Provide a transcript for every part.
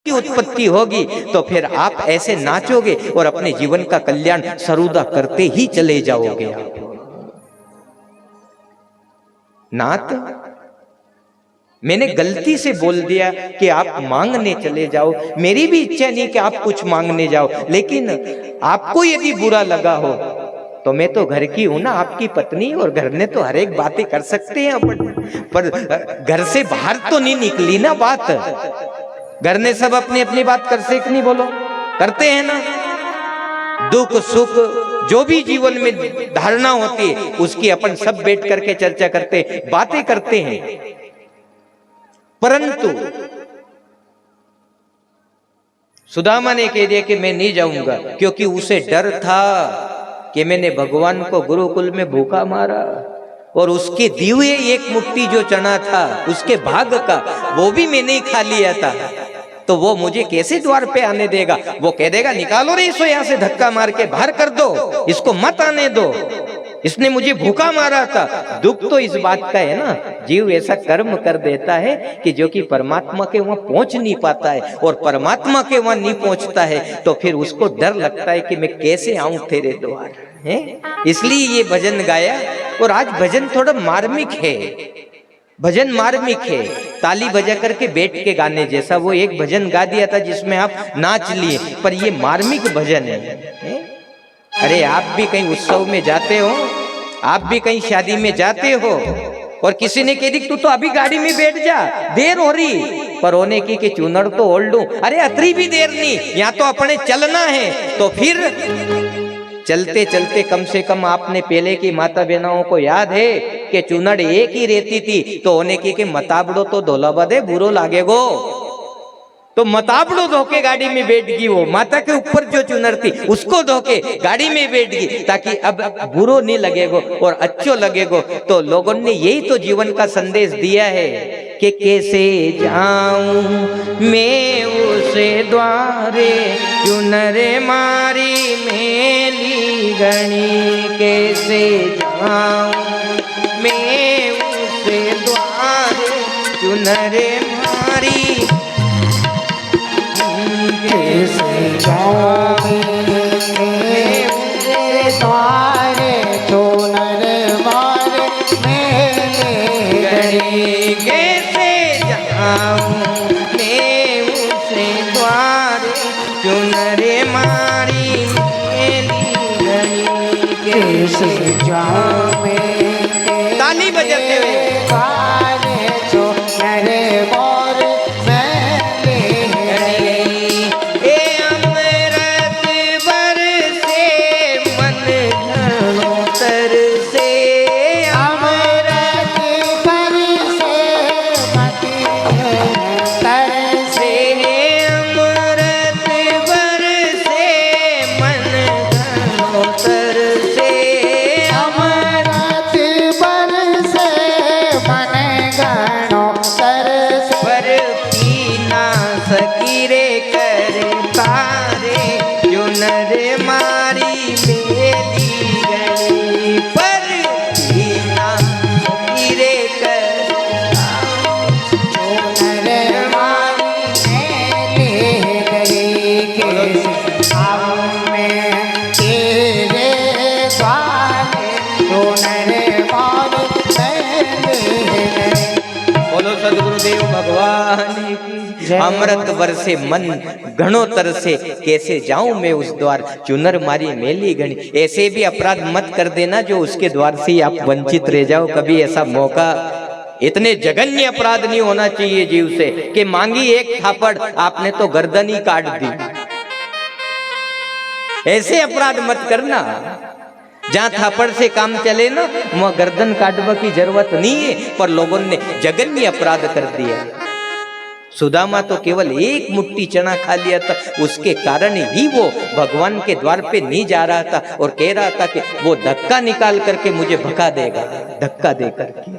की उत्पत्ति होगी तो फिर आप ऐसे नाचोगे और अपने जीवन का कल्याण सरूदा करते ही चले जाओगे। आप नात मैंने गलती से बोल दिया कि आप मांगने चले जाओ, मेरी भी इच्छा नहीं कि आप कुछ मांगने जाओ, लेकिन आपको यदि बुरा लगा हो तो मैं तो घर की हूं ना, आपकी पत्नी, और घर ने तो हर एक बातें कर सकते हैं पर घर से बाहर तो नहीं निकली ना बात। घर ने सब अपनी अपनी बात कर सकते नहीं, बोलो करते हैं ना। दुख सुख जो भी जीवन में धारणा होती है उसकी अपन सब बैठ करके चर्चा करते, बातें करते हैं। परंतु सुदामा ने कह दिया कि मैं नहीं जाऊंगा, क्योंकि उसे डर था कि मैंने भगवान को गुरुकुल में भूखा मारा और उसके दिए एक मुट्ठी जो चना था उसके भाग का वो भी मैंने ही खा लिया था, तो वो मुझे कैसे द्वार पे आने देगा। वो कह देगा निकालो रे इसको यहाँ से, धक्का मार के बाहर कर दो, इसको मत आने दो, इसने मुझे भूखा मारा था। दुख तो इस बात का है ना, जीव ऐसा कर्म कर देता है कि जो कि परमात्मा के वहां पहुंच नहीं पाता है, और परमात्मा के वहां नहीं पहुंचता है तो फिर उसको डर लगता है कि मैं कैसे आऊं तेरे द्वार है। इसलिए ये भजन गाया। और आज भजन थोड़ा मार्मिक है, भजन मार्मिक है, ताली बजा करके बैठ के गाने जैसा। वो एक भजन गा दिया था जिसमें आप नाच लिए, पर ये मार्मिक भजन है। अरे आप भी कहीं उत्सव में जाते हो, आप भी कहीं शादी में जाते हो और किसी ने कह दी तू तो अभी गाड़ी में बैठ जा, देर हो रही, पर होने की चुनर तो ओढ़ लूं। अरे अतरी भी देर नहीं, यहाँ तो अपने चलना है। तो फिर चलते चलते कम से कम आपने पहले की माता बहनों को याद है कि चुनड़ एक ही रहती थी, तो होने की मताबड़ो तो धोला बदे बुरो लागेगो, तो मताबड़ो धोके गाड़ी में बैठ गई। वो माता के ऊपर जो चुनर थी उसको धोके गाड़ी में बैठ गई, ताकि अब बुरो नहीं लगेगो और अच्छो लगेगो। तो लोगों ने यही तो जीवन का संदेश दिया है कि कैसे जाऊं मैं उसे द्वारे, चुनर मारी मेली गणी। कैसे जाऊं मैं उसे द्वारे, चुनर मारी। कैसे जाऊं मैं उसे द्वारे, चुनर मारी मेली गणी। कैसे जाऊं मैं उसे द्वारे, चुनर मारी मेली गणी। कैसे जाऊं मैं ताली बजाते हुए द्वारे, चुनर मारी मेली गणी। ए अमृत बरसे मन घणो तरसे, अमृत बरसे मन तरसे। अमृत बरसे मन घणो तरसे, अमृत बरसे मन घणो तरसे। पर पी ना सकी रे कर तारे, चुनर मारी मेली गणी। पर पी ना सकी रे कर चुनर मारी मेली गई। कैसे आऊं मैं तेरे द्वारे, चुनर मारी मेली गई। बोलो सदगुरुदेव भगवान की। अमृत बरसे मन घणो तरसे, कैसे जाऊं मैं उस द्वार, चुनर मारी मेली गणी। ऐसे भी अपराध मत कर देना जो उसके द्वार से आप वंचित रह जाओ। कभी ऐसा मौका, इतने जघन्य अपराध नहीं होना चाहिए जीव से कि मांगी एक थापड़ आपने तो गर्दन ही काट दी। ऐसे अपराध मत करना। जहां थापड़ से काम चले ना वहां गर्दन काटने की जरूरत नहीं है, पर लोगों ने जघन्य अपराध कर दिया। सुदामा तो केवल एक मुट्ठी चना खा लिया था, उसके कारण ही वो भगवान के द्वार पे नहीं जा रहा था और कह रहा था कि वो धक्का निकाल करके मुझे भगा देगा, धक्का दे करके।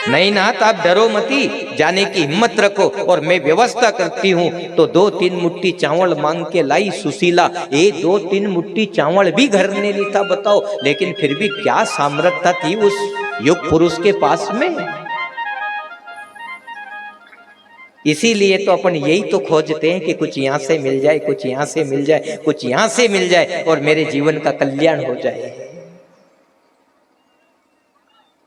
नहीं नाथ आप डरो मती, जाने की हिम्मत रखो और मैं व्यवस्था करती हूँ। तो 2-3 मुट्ठी चावल मांग के लाई सुशीला। 2-3 मुट्ठी चावल भी घर ने नहीं था, बताओ, लेकिन फिर भी क्या सामर्थ्य थी उस युग पुरुष के पास में। इसीलिए तो अपन यही तो खोजते हैं कि कुछ यहाँ से मिल जाए, कुछ यहाँ से मिल जाए, कुछ यहाँ से मिल जाए और मेरे जीवन का कल्याण हो जाए।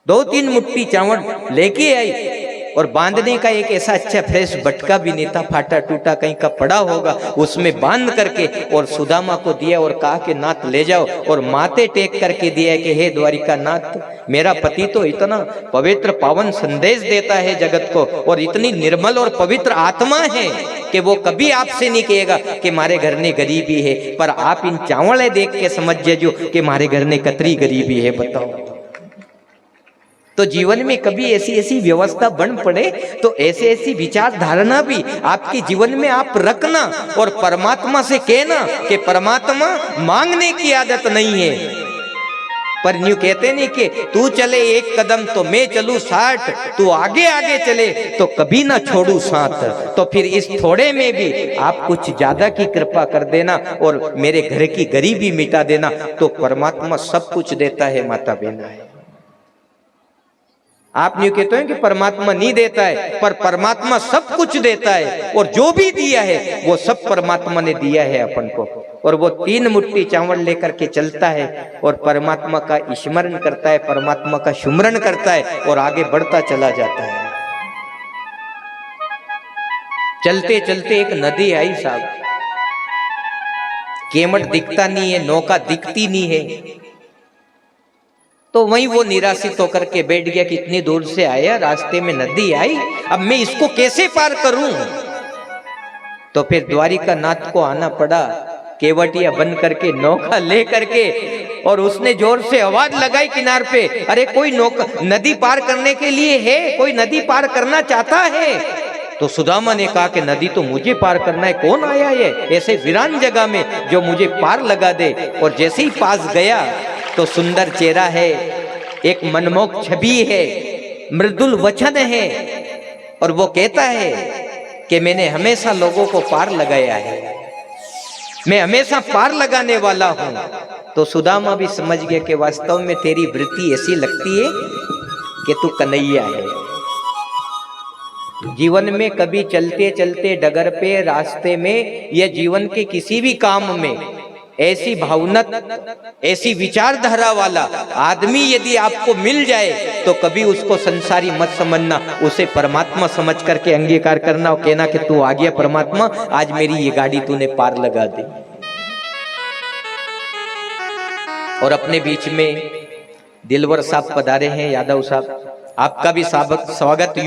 2-3 मुट्ठी चावल लेके आई और बांधने का एक ऐसा अच्छा फ्रेश बटका भी नहीं था, फाटा टूटा कहीं का पड़ा होगा, उसमें बांध करके और सुदामा को दिया और कहा कि नाथ ले जाओ, और माथे टेक करके दिया कि हे द्वारिका नाथ, मेरा पति तो इतना पवित्र पावन संदेश देता है जगत को और इतनी निर्मल और पवित्र आत्मा है कि वो कभी आपसे नहीं कहेगा कि मारे घर ने गरीबी है, पर आप इन चावल देख के समझ जाओ कि मारे घर ने कतरी गरीबी है। बताओ, तो जीवन में कभी ऐसी ऐसी व्यवस्था बन पड़े तो ऐसे ऐसी विचार धारणा भी आपके जीवन में आप रखना और परमात्मा से कहना कि परमात्मा मांगने की आदत नहीं है, पर यूं कहते नहीं कि तू चले 1 कदम तो मैं चलूं 60, तू आगे आगे चले तो कभी ना छोड़ू साथ। तो फिर इस थोड़े में भी आप कुछ ज्यादा की कृपा कर देना और मेरे घर की गरीबी मिटा देना, तो परमात्मा सब कुछ देता है माता बहना है। आप यूं कहते हैं कि परमात्मा नहीं देता है, पर परमात्मा सब कुछ देता है और जो भी दिया है वो सब परमात्मा ने दिया है अपन को। और वो 3 मुट्ठी चावल लेकर के चलता है और परमात्मा का स्मरण करता है, परमात्मा का सुमरण करता है और आगे बढ़ता चला जाता है। चलते चलते एक नदी आई साहब, केमट दिखता नहीं है, नौका दिखती नहीं है, तो वहीं वो निराशित होकर के बैठ गया कि इतनी दूर से आया, रास्ते में नदी आई, अब मैं इसको कैसे पार करूं। तो फिर द्वारिका नाथ को आना पड़ा, केवटिया बन करके नौका ले करके, और उसने जोर से आवाज लगाई किनार पे, अरे कोई नौका नदी पार करने के लिए है, कोई नदी पार करना चाहता है। तो सुदामा ने कहा कि नदी तो मुझे पार करना है, कौन आया ये ऐसे वीरान जगह में जो मुझे पार लगा दे। और जैसे ही पास गया तो सुंदर चेहरा है, एक मनमोहक छवि है, मृदुल वचन है, और वो कहता है कि मैंने हमेशा लोगों को पार लगाया है, मैं हमेशा पार लगाने वाला हूं। तो सुदामा भी समझ गया कि वास्तव में तेरी वृत्ति ऐसी लगती है कि तू कन्हैया है। जीवन में कभी चलते चलते डगर पे, रास्ते में या जीवन के किसी भी काम में ऐसी भावनत, ऐसी विचारधारा वाला आदमी यदि आपको मिल जाए तो कभी उसको संसारी मत समझना, उसे परमात्मा समझ करके अंगीकार करना और कहना कि तू आ गया परमात्मा, आज मेरी ये गाड़ी तूने पार लगा दी। और अपने बीच में दिलवर साहब पधारे हैं, यादव साहब, आपका भी स्वागत।